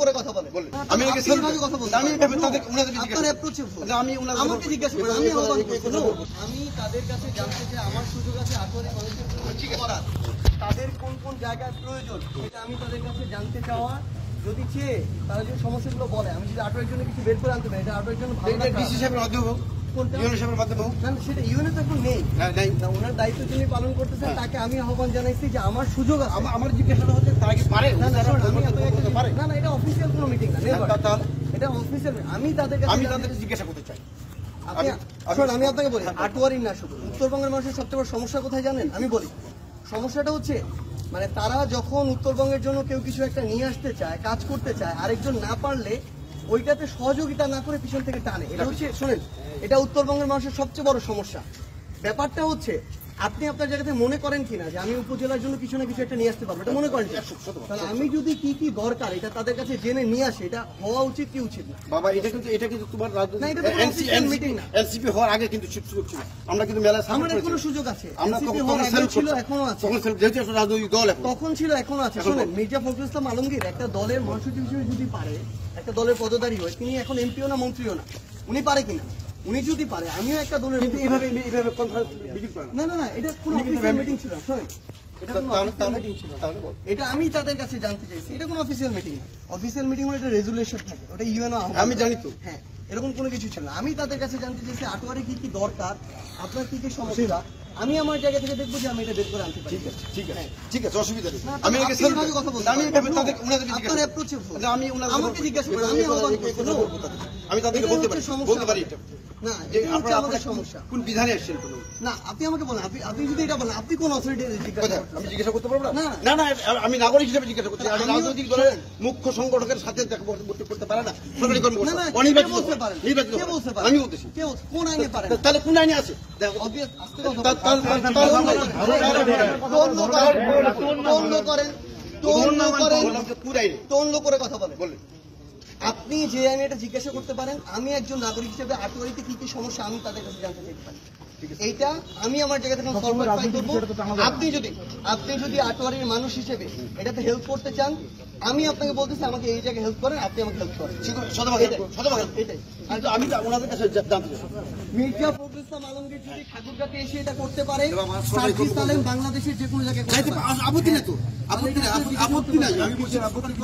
করে কথা বলে আমি আমাকে জিজ্ঞাসা করেন আমি তাদের কাছে জানতে চাই আমার সুযোগ আছে তাদের কোন কোন জায়গায় প্রয়োজন এটা আমি তাদের কাছে জানতে চাওয়া যদি চেয়ে তারা যদি সমস্যাগুলো বলে আমি যদি আটোয়ারির জন্য কিছু বের করে আনতে পারি এটা আটোয়ারির জন্য সেটা ইউএনএ তো এখন নেই ওনার দায়িত্ব যিনি পালন করতেছেন তাকে আমি আহ্বান জানাইছি যে আমার সুযোগ আছে আমার জিজ্ঞাসাটা হচ্ছে তারা কি পারে না এটা অফিসিয়াল কোনো মিটিং না এটা অফিসিয়াল আমি তাদের কাছে জিজ্ঞাসা করতে চাই আমি আপনাকে বলি আটোয়ারি না শুধু উত্তরবঙ্গের মানুষের সবচেয়ে বড় সমস্যা কোথায় জানেন আমি বলি সমস্যাটা হচ্ছে মানে তারা যখন উত্তরবঙ্গের জন্য কেউ কিছু একটা নিয়ে আসতে চায় কাজ করতে চায় আরেকজন না পারলে ওইটাতে সহযোগিতা না করে পিছন থেকে টানে এটা হচ্ছে শোনেন এটা উত্তরবঙ্গের মানুষের সবচেয়ে বড় সমস্যা ব্যাপারটা হচ্ছে আপনি আপনার জায়গাতে মনে করেন কিনা যে আমি উপজেলার জন্য কিছু না কিছু একটা নিয়ে আসতে পারবো এটা মনে করেন তাহলে আমি যদি কি কি দরকার এটা তাদের কাছে জেনে নিয়ে আসে এটা হওয়া উচিত কি উচিত না বাবা এটা কিন্তু তোমার মিটিং না এনসিপি হওয়ার আগে কিন্তু সুযোগ ছিল আমরা কিন্তু মেলা আমার কোনো সুযোগ আছে আমরা ছিল এখনো আছে যেহেতু একটা রাজনৈতিক দল তখন ছিল এখনো আছে শুনেন মির্জা ফখরুল ইসলাম আলমগীর একটা দলের মহাসচিব হিসেবে যদি পারে একটা দলের পদধারী হয় তিনি এখন এমপিও না মন্ত্রীও না উনি পারে কিনা উনি যদি পারে আমিও একটা দলের না এটা কোনো অফিসিয়াল মিটিং ছিল এটা আমি তাদের কাছে জানতে চাইছি এটা কোনো অফিসিয়াল মিটিং না অফিসিয়াল মিটিং হলে এটা রেজুলেশন থাকে ওটা ইউএনও আমি জানি তো হ্যাঁ এরকম কোনো কিছু ছিল না আমি তাদের কাছে জানতে চাইছি আটোয়ারে কি কি দরকার আপনার কি কি সমস্যা আমি আমার জায়গা থেকে দেখবো যে আমি এটা বের করে আনতে পারি ঠিক আছে অসুবিধা নেই আমি কথা বলছি আমি আমাকে জিজ্ঞাসা করেন আমি তাদেরকে বলতে পারি না আমাদের সমস্যা কোন বিধানে আসছেন না আপনি আমাকে বলেন আপনি যদি এটা বলেন আপনি কোন অথরিটি আমি জিজ্ঞাসা করতে পারবো না না আমি নাগরিক হিসেবে জিজ্ঞাসা করছি আমি রাজনৈতিক দলের মুখ্য সংগঠকের সাথে করতে পারে না সরকারি আমি বলতেছি কোন আইনে পারে তাহলে কোন আইনে আছে করে কথা বলে আপনি যে আইনে এটা জিজ্ঞাসা করতে পারেন আমি একজন নাগরিক হিসেবে আটোয়ারিতে কি কি সমস্যা আমি তাদের কাছে জানতে চাইতে পারি এইটা আমি আমার জায়গা থেকে আপনি যদি আটোয়ারির মানুষ হিসেবে এটাতে হেল্প করতে চান আমি আপনাকে বলতেছি আমাকে এই জায়গায় হেল্প করেন আপনি আমাকে হেল্প করেন এটাই আমি ওনাদের কাছে জানতে চাই মির্জা ফখরুল ইসলাম আলমগীর যদি ঠাকুরগাঁতে এসে এটা করতে পারে বাংলাদেশের যে কোনো জায়গায় আপত্তি নেই তো আপত্তি নাই আমি বলছি আপত্তি